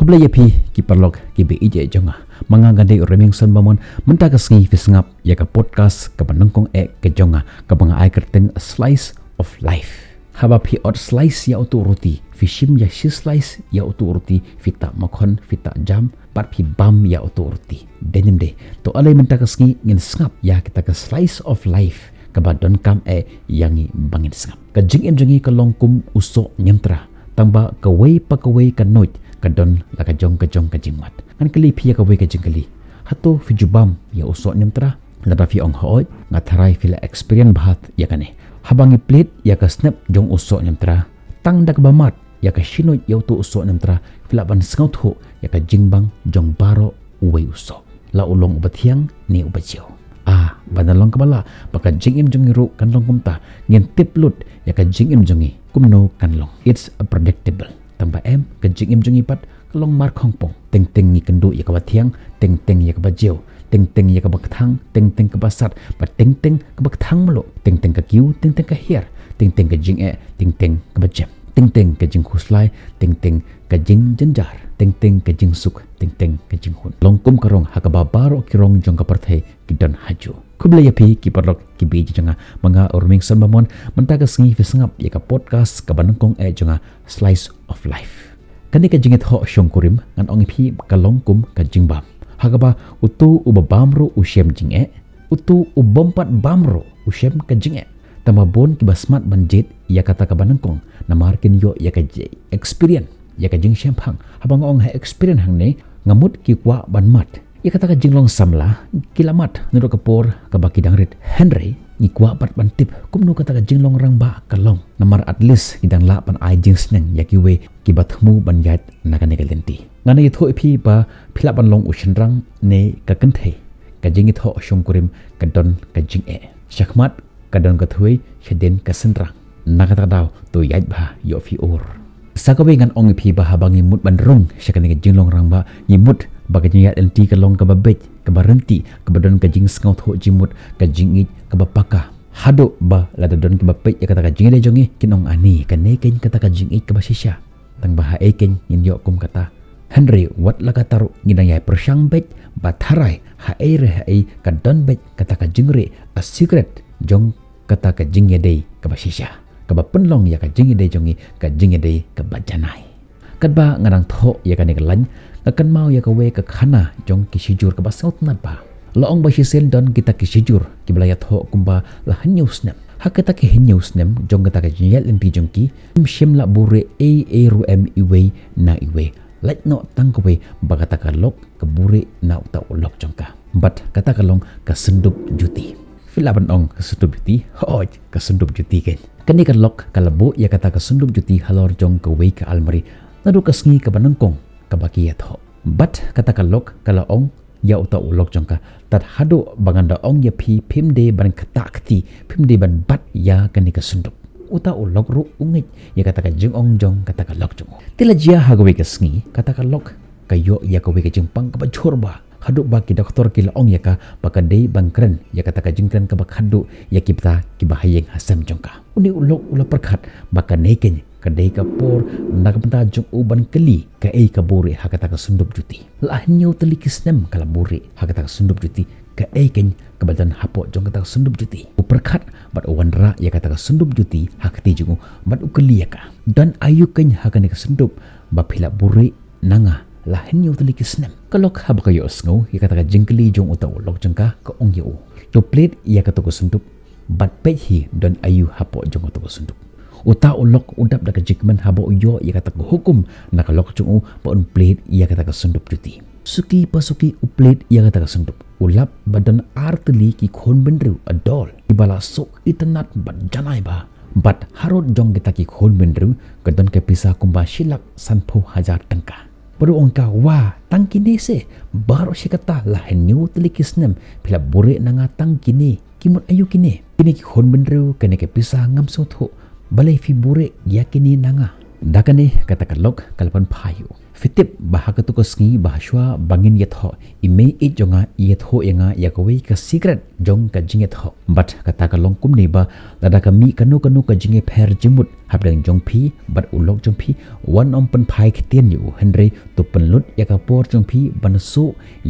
Kubla yapi ki parlok ki be ije jonga mangangande reming son bamon menta kasngi fisngap ya ka podcast ka panungkong ke jonga ka banga ai kerteng a slice of life. Haba pi ot slice ya utu roti fishim ya shi slice ya utu roti fita makon fita jam pat pi bam ya utu roti denim de to alai menta kasngi ngin sngap ya kita ka slice of life ka badon kam yangi bangin sngap ka jing em jongi ka longkum usok nyemtra tamba ka wei pa ka wei ka noit kadon la ka jong ka jingmat an kali pia ka we ka jingkali hato fijubam ya usok nemtra la da fi ong hoy ngatharai fila experience bahat ya kane habangi plate ya ka snap jong usok nemtra tang dak bamat ya ka shinoi ya tu usok nemtra fila ban sngaut ho ya ka jingbang jong baro uwe usok la ulong ubathiang ni ubajio banalong kabala baka jingim jongi ru kanlong kumta ngin tiplut ya ka jingim jongi kumno kanlong it's predictable tamba ka jingim jongi pat kalong mar khongpong teng ni kendu ya ka bathiang teng ya ka bajio teng ya ka bakthang teng ka basat pa teng ka bakthang mlo teng ka kiu teng ka her teng ka jing teng ka bajem teng ka jing khuslai teng ka jing jenjar teng ka jing suk teng ka jing hun longkum karong hakaba baro kirong jong ka parthai kidon haju kubla yapi ki parlok ki beji jonga manga urming son bamon menta ka sngi fisngap ya ka podcast ka banungkong jonga slice of life kani ka jingit ho shongkurim ngan ong phi ka longkum ka jingbam hakaba utu ubabamro ushem jinge utu ubompat bamro ushem ka jinge tamabon ki basmat banjit ya kata ka banungkong namarkin yo ya ka experience ya ka jing shempang habang ong ha experience hang ne ngamut ki kwa banmat ya kata ka jinglong samla kilamat nuro kapor ka bakidang rit Henry ni kwa pat bantip kumno kata ka jinglong rangba kalong namar at least kidang la pan ai jing sneng ya ki we ki bathmu banyat nakane ka lenti ngana yitho ipi ba phila ban long ushenrang ne ka kanthe ka jingit ho shongkurim ka don ka jing shakmat ka don ka thui sheden ka senrang nakata daw to yait ba yo fi or sakawe ngan ong ipi ba habangi mut ban rong shakane ka jinglong rangba yimut baganya enti ka long ka babej ka barenti ka badon ka jing sngaut ho jimut ka jingit ka bapaka hado ba lada don ka bapej ya kata ka jingile jongi kinong ani ka neken kata ka jingit ka basisya tang baha eken yin yo kum kata Henry wat laka taru ngidang yai persyang bet batharai ha ka don bet kata ka jingre a secret jong kata ka jingede ka basisya ka bapenlong ya ka jingede jongi ka jingede ka bajanai kadba ngadang tho ya ka negelan akan mau ya ka we ka khana jong kisijur ka basaut na ba laong ba sisen don kita kisijur ki belayat ho kumba la hanyus nem hakata ki hanyus nem jong kata ka jinyal enti jong ki shim la bure ru iwe na iwe let no tang ka we ba kata ka lok ka bure na uta lok jong ka bat kata ka long ka sendup juti filaban ong ka sendup juti hoj ka sendup juti ken kani ka lok ka labo ya kata ka sendup juti halor jong ka we ka almari nadu ka sngi ka banangkong kabakiyat ho bat kata kalok kala ong ya uta ulok jongka tat hado banganda ong ya pi pimde ban katakti pimde ban bat ya kani ka sunduk uta ulok ru ungit ya kata ka jing ong jong kata kalok jong tila jia hagawe ka sngi kata kalok kayo ya kawe ka jing pang ka bachorba hado ba ki doktor kila ong ya ka bakadei bangkren ya kata ka jingkren ka bakhado ya kipta ki bahayeng hasam jongka uni ulok ula perkhat bakaneken kadai kapor nakapenta jong uban keli ka kaburi hakata ka sundup juti lahnyo telikis nem kala buri hakata ka sundup juti ka ken kebadan hapo jong kata ka sundup juti uperkat bat wanra ya kata ka sundup juti hakati jong bat ukeli ka dan ayu ken hakane ka sundup ba phila buri nanga lahnyo telikis nem kalok habakayo sngo ya kata ka jingkeli jong uta ulok jengka ka ong yo to plate ya kata ka sundup bat pehi dan ayu hapo jong kata ka sundup uta ulok udap da kajikman habo yo ya kata ko hukum nakalok chung paun plate ya kata ka sundup juti suki pasuki uplet ya kata ka sundup ulap badan artli ki khon benru adol ibala sok itanat bad janai ba bat harot jong kita ki khon benru kadon ke pisa kumba silak sanpho 1000 tangka baru ongka wa tangkini se baro sikata lahen nyu telikisnem pila bure nanga tangkini kimut ayu kini ki khon benru kene ke pisa ngam sotho balai fi bure yakini nanga dakane kata kalok kalpan phayu fitip bahaka tu kesngi bahaswa bangin yet ho ime it jonga yet ho yanga yakawei ka secret jong ka jinget ho but kata ka longkum ni ba lada kami kanu ka jinge pher jimut habdang jong phi but ulok jong phi one om pen phai khtian yu henry tu penlut yakapor jong phi bansu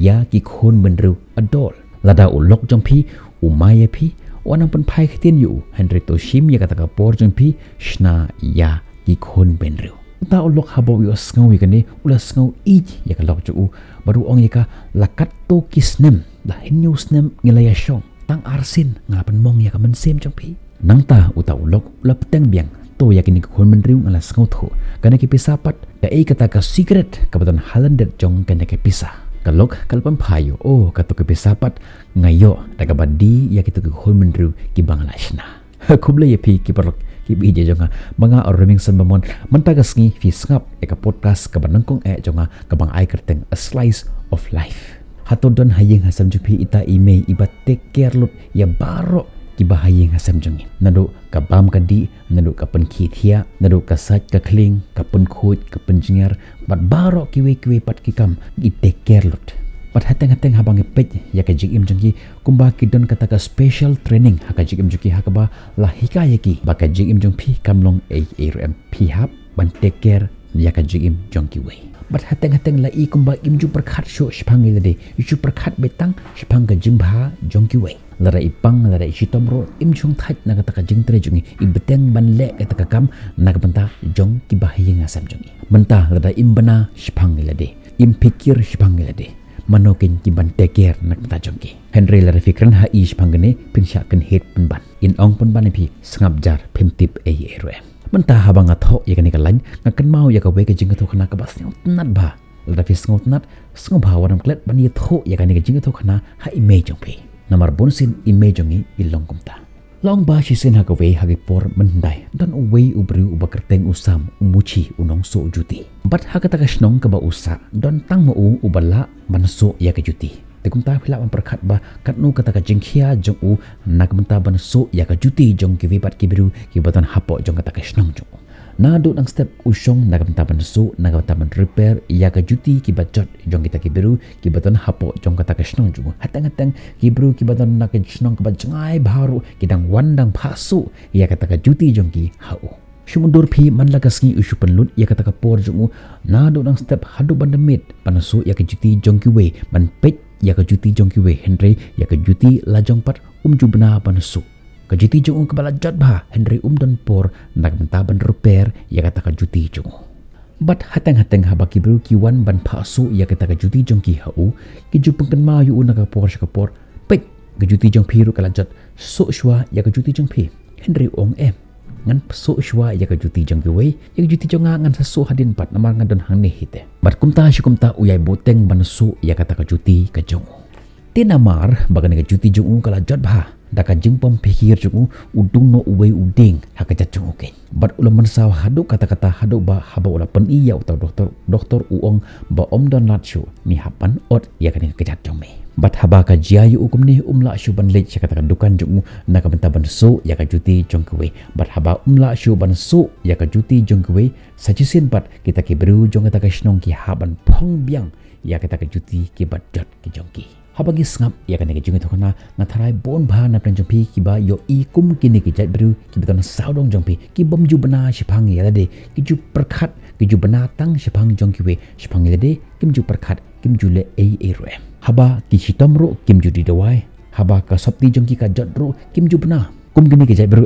ya ki khon benru adol lada ulok jong phi umaya phi one om pen phai khtian yu henry to shim yakata ka por jong phi shna ya ki khon benru ta ulok habo yu skau ikani ulas skau ij yakalok chu baru ong yaka lakat to kisnem la hinyu snem ngilaya shong tang arsin ngapan mong yaka mensem jong phi nangta uta ulok ula peteng biang to yakini khon menriu ngala skau tho kana ki pisapat ka ei kata ka secret kabaton halandet jong kana ki pisa kalok kalpan phayo o kato ki pisapat ngayo daga badi yakitu ki khon menriu ki banglashna kuble yapi ki parok ki bije jonga manga oreming san bamon mantagasngi fi skap eka podcast ka banangkong jonga ka bang ai kerteng a slice of life hatodon hayeng hasam jupi ita ime iba take care lut ya baro ki bahayeng hasam jongi nadu ka bam kadi nadu ka pen khithia nadu ka sat ka kling ka pen khut ka pen jingar bat baro kiwe pat ki kam i take care lut pat hateng habang epej ya ka jigim jongki kumba kidon kata ka special training haka jigim jongki hakaba la hikayaki baka jigim jong phi kamlong rm phi hap ban take care ya ka jigim jongki we bat hateng la i kumba imju perkhat sho shpang ilade ichu perkhat betang shpang ka jimbha jongki we lara ipang lara isitomro imjung thaj na kata ka jingtre jongi ibeteng ban le kata ka kam na banta jong ki bahayeng asam jongi menta lara imbana shpang ilade impikir shpang ilade manokin ki ban teker nak ta jongki henry la fikran ha ish pangane pinsha kan het penban in ong penban phi sangap jar phimtip rm menta habanga tho yakani kalan ngakan mau yakawe ka jinga tho khana ka bas nat ba la fi sngot nat sngo ba wanam klet ban ye tho yakani ka jinga tho khana ha image jongpi namar bonsin image jongi ilong kumta long ba shi sen hakawe hagi por mendai dan uwei ubru ubakerteng usam umuchi unong so juti bat hakata ka snong ka ba usa don tang mo ubala manso ya ka juti tekum ta phila perkhat ba katnu kata ka jingkhia jong u nakmenta banso ya ka juti jong ki wibat ki biru ki batan hapo jong kata ka snong jong na do nang step usong nakmenta banso nakmenta ban repair ya ka juti ki bajot jong kita ki biru ki batan hapo jong kata ka snong jong hatang ki biru ki batan nak snong ka bajangai baru kidang wandang phasu ya kata ka juti jong ki hau Shumundur phi manlagasngi usu penlut ya kata ka por jungu na do nang step hadu bandemit panasu ya ka juti jongki we ban pet ya ka juti jongki we henry ya ka juti la jongpat jubna panasu ka juti jungu kebala jat ba henry dan por nak mentaban repair ya kata ka juti jungu bat hatang habaki bru ki wan ban phasu ya kata ka juti jongki hau ki jupeng kan ma yu na ka por pet ka juti jong phi ru kala jat so shwa ya ka juti jong phi henry ong ngan so shwa ya ka juti jong we ya juti jonga ngan sa so hadin pat namar ngan don hang ne hite bat kumta uyai boteng ban so ya kata ka juti ka jong tinamar bagan ka juti jong kala jot ba daka jingpom pikir jong udung no uwe uding haka jat jong ke bat ulam mansaw hadu kata hadu ba haba ula pen iya utau doktor uong ba om don latshu ni hapan ot ya kan ka jat jong me bat haba ka jiayu ukum ni umla shuban lech kata dukan jong na ka bentaban so ya ka juti jong we bat haba umla shuban so ya ka juti jong we sajisin bat kita ki beru jong kata ka snong ki haban phong biang ya kata ka juti ki bat jot ki jong ki habagi sngap ya kan ke jong thokna ngatharai bon bha na pren jong pi ki ba yo i kum ki ni ki jat beru ki beton saudong jong pi ki bom ju bana shipang ya de ki ju perkhat ki ju bana tang shipang jong ki we shipang ya de kim ju perkhat kim ju le rm haba ki hitomro kim ju di dawai haba ka sapti jong ki ka jot ro kim ju bana kum gini ki jat beru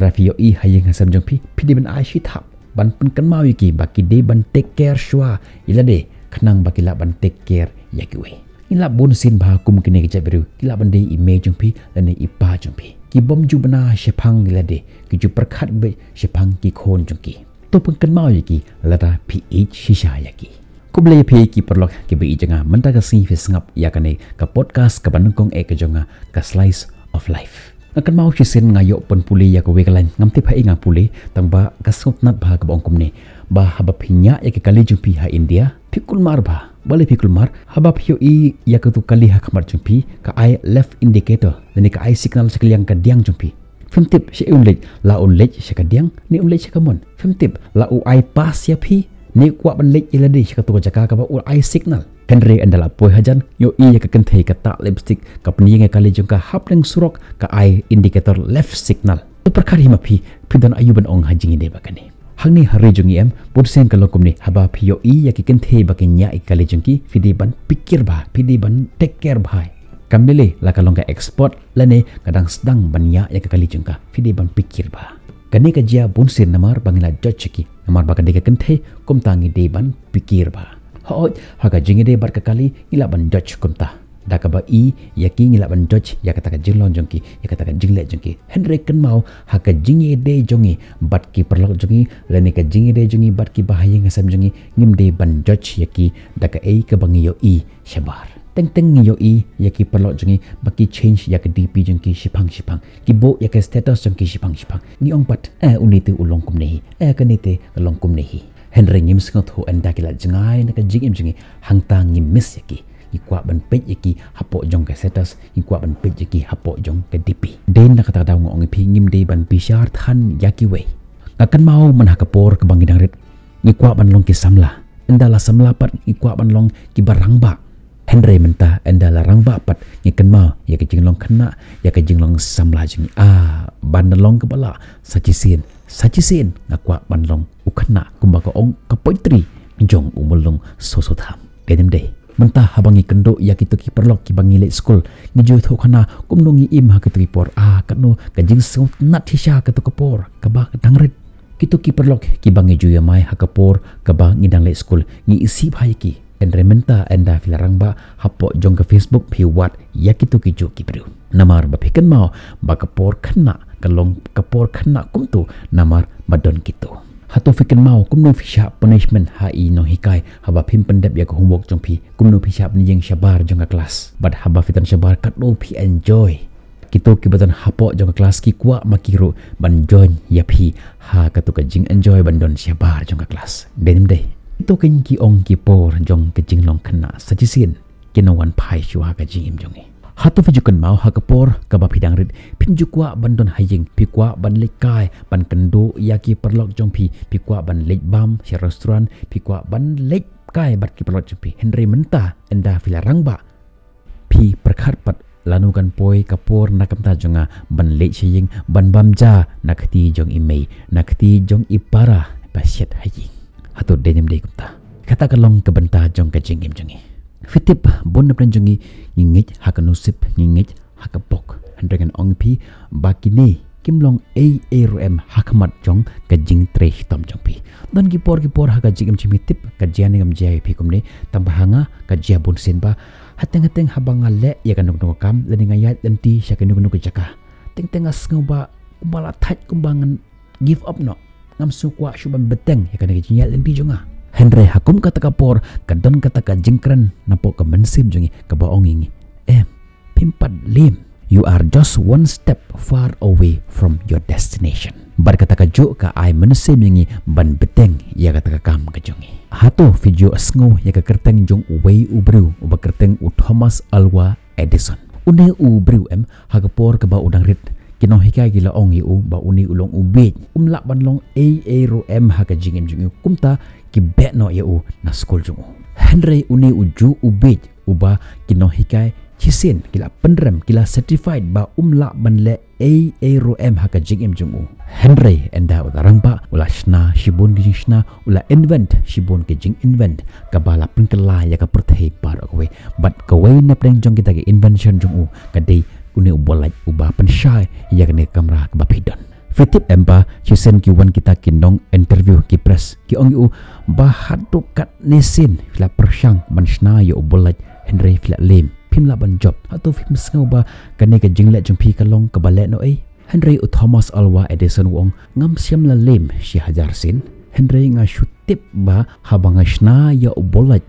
rafi yo i hayeng hasam jong pi di ben ai shi thap ban pen kan mau ki ba ki de ban take care shwa ila de khnang ba ki la ban take care ya ki we ila bonsin ba kum kini ki jat beru ki la ban de image jong pi dan ipa jong pi ki bom ju bana shepang ila de ki ju perkhat be shepang ki khon jong ki to pen kan mau ki la da ph shisha ya ki kuble phi ki perlok ki be janga menta ka si fi sngap ya kane ka podcast ka banungkong ka jonga ka slice of life akan mau sisen ngayo pon puli ya ko wekalan ngamti pha inga puli tangba kasot nat bha ka bongkom ne ba haba phinya ya ke kali jumpi ha india phikul mar ba bale phikul mar haba phio i ya ka tu kali ha khamar jumpi ka I left indicator ni ka I signal sekaliang ka diang jumpi femtip si unlej la unlej sekadiang ni unlej sekamon femtip la u I pass ya phi ni kuat ban lek ila di ka tu jaka ka ba ul eye signal Henry andala poi hajan yo i ka kenthe ka ta lipstick ka pni nge kali jong ka hapleng surok ka eye indicator left signal to perkar hima phi pidan ayuban ong hajing ide bakani hangni hari jungi em pursen ka lokum ni haba phi yo i ya ki kenthe bakinya ikali jongki fidi ban pikir ba fidi ban take care bhai kamdele la kalong ka export lane kadang sedang banya ya ka kali jongka fidi ban pikir ba kani ka jia bunsin namar bangila judge ki namar bakade ka kenthe kum tangi de ban pikir ba hoj haga jingide bar ka kali ila ban judge kumta da ka ba i yaki ngila ban judge ya kata ka jinglon jongki ya kata ka jingle jongki Henry kan mau haga jingide jongi bat ki perlok jongi lani ka jingide jongi bat ki bahaya ngasam jongi ngimde ban judge yaki da ka ei ka bangi yo i shabar teng teng yo i yaki perlok jongi baki change ya ka dp jongki shipang ki bo ya ka status jongki shipang ni ong pat unite ulong kum nehi kanite ulong kum nehi Henry ngim sengot ho anda kila jengai nak jingim jengi hangta ngim miss yaki ikwa ban pej yaki hapo jong ka status ikwa ban pej yaki hapo jong ka dp den nak kata daw ngong pi ngim de ban pishar than yaki we akan mau menhakapor ke bangidang rit ikwa ban long ki samla anda la samla pat ikwa ban long ki barang ba Henry menta anda la rang ba pat ngikan mau ya ke jinglong kena ya ke jinglong samla jengi ban long ke bala sacisin ngakwa banlong ukana kumbaka ong kapoitri jong umulong sosotham dedem de mentah habangi kendo yakitu ki perlok ki bangi le school ngejo tho khana kumnongi im ha kitu por katno kajing song nat hisha katu kapor kaba dangret kitu ki perlok ki bangi juya mai ha kapor kaba ngidang le school ngi isi bhai ki enrementa enda filarang ba hapo jong ka Facebook pi wat yakitu ki jo ki bru namar ba pikan mau ba kapor khana kalong kapor khana kumtu namar madon kitu hato fikan mau kumno fisha punishment hai no hikai haba phim pendep ya ko homework jong pi kumno fisha pniyeng shabar jong ka class but haba fitan shabar katno pi enjoy kitu ki badan hapo jong ka class ki kwa makiru ban join ya pi ha katu ka jing enjoy bandon shabar jong ka class denim de itu ken ki ong ki por jong ke jing long khana sajisin kinawan pai shua ka jing jong hatu fijukan mau ha kapor ka ba pidang rit pinjukwa bandon haying pikwa ban lekai ban kendo yaki perlok jong pi pikwa ban lek bam si restoran pikwa ban lek kai bat ki perlok jong pi Henry menta enda filarang ba pi perkhat pat lanukan poi kapor nakamta jonga ban lek haying ban bamja nakti jong imei nakti jong ipara pasyat haying hatu denim de kumta kata kalong kebenta jong ka jingim jongi fitip bon na jongi ngingit hakanusip ngingit hakapok handragan ongpi bakini kimlong rum hakmat jong ka jing tresh tom jong pi don kipor haka jingim chimi tip ka jani ngam jai pi kumne tambahanga ka jabun sen ba hateng habanga le ya kanuk no kam leninga yat lenti syakanuk no jaka teng asngoba kumbala thaj kumbangan give up no ngam sukwa syuban beteng ya kanuk jinyat lenti jonga Henry hakum kata kapor kadon kata ka jingkren napo ka mensim jongi ka baong ingi pimpat lim you are just one step far away from your destination bar kata ka jo ka ai mensim ingi ban beteng ya kata ka kam ka jongi hato video asngo ya ka kerteng jong uwei ubru uba kerteng u Thomas Alva Edison une ubru hakapor ka ba udang rit kino hikai gila ong yu ba uni ulong ubej umlak ban long rum haka jingim jong kumta ki bet no yu na school jong Henry uni uju ubej uba kino hikai chisin kila pendrem kila certified ba umlak ban le rum haka jingim jong Henry enda utarang ba ula shna shibun ki shna ula invent shibun ki jing invent kabala pengkela ya ka perthei par akwe but kawai na pleng jong kita ki invention jong ka dei uni ubolaj uba pensyai ya kene kamera ke bapidon fitip empa chisen ki wan kita kinong interview ki press ki ong yu bahatu kat nesin fila persyang mansna ya ubolaj Henry fila lem pimla ban job atau film sngau ba kane ka jinglet jong pi kalong ka balek no Henry u Thomas Alva Edison wong ngam siam la lem si hajar sin Henry nga shutip ba habanga shna ya ubolaj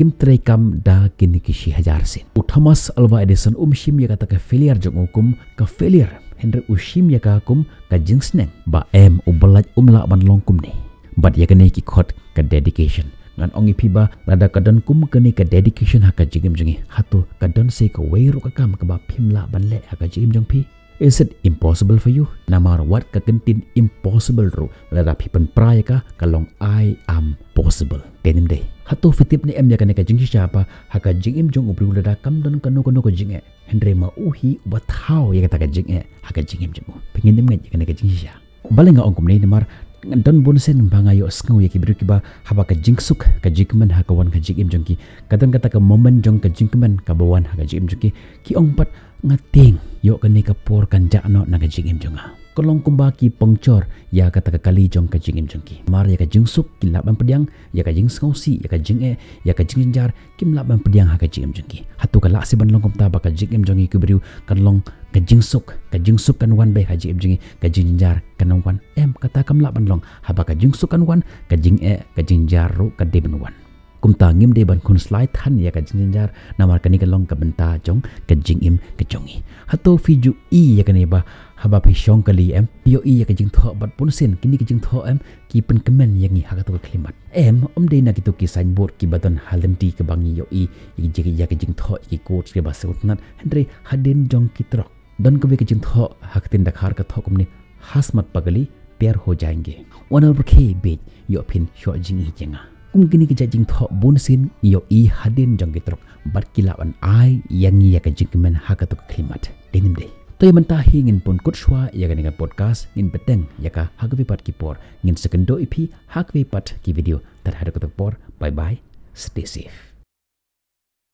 kim trekam da kini kishi hajar sin u Thomas Alva Edison shim ya kata ka failure jong ukum ka failure Henry ushim ya ka kum ka jingsneng ba ubalaj umla ban long kum ni but ya kene ki khot ka dedication ngan ongi piba lada kadon kum kene ka dedication haka jigim jongi hatu kadon se ka weiru ka kam ka ba phimla ban le haka jigim jong pi Is it impossible for you? Namar what kakentin impossible ru lada pipen praya ka kalong I am possible. Tenim day. Hato fitip ni em ya kaneka jing siapa haka jing im jong ubri lada kam don kano ko jing e. Hendre ma uhi ubathau ya kata ka jing e haka jing im jong. Pengen dem ngai kaneka jing sia. Balenga ongkom ni namar don bonsen bangayo skau ya kibru kiba haba ka jingsuk ka jikman haka wan ka jing im jong ki. Kadang kata ka momen jong ka jingman ka bawan haka jing im jong ki ongpat ngating yo kani kapor kanja no naga jingim jonga kolong kumbaki pengcor ya kata kali jong ka jingim jongki mar ya ka jingsuk kilaban pediang ya ka jing skausi ya ka jing ya ka jinjar kim laban pediang ha ka jingim jongki hatu kala siban long komta ba ka jingim jongi kubriu kanlong ka jingsuk kan wan be ka jingim jongi ka jinjar kan wan kata kam laban long haba ka jingsuk kan wan ka jing ka jinjar ru ka deben wan kumta ngim de ban kun slide than ya ka jinjar namar kani kalong ka benta jong ka jingim ka jongi hato fiju ya kani ba haba pi shong kali yo ya ka jing tho bat pun sen kini ka jing tho ki pen kemen yang ni haka to klimat de na kitu ki signboard ki baton halenti ke bangi yo ya ka jing tho ki quote ke ba sutnat hendre hadin jong ki trok don ko be ka jing tho hak tin dakhar ka tho kumni hasmat pagali pyar ho jayenge one over k be yo pin sho jing hi jenga kini ke jing tho bonsin yo hadin jong gitrok bat kilawan ai yang ya ka jingmen haka to klimat denim de to yaman ta hingin pun kutshwa ya ka podcast ngin beteng ya ka hagwe pat ki por ngin sekendo ipi hagwe pat ki video tar hada ko por bye bye stay safe.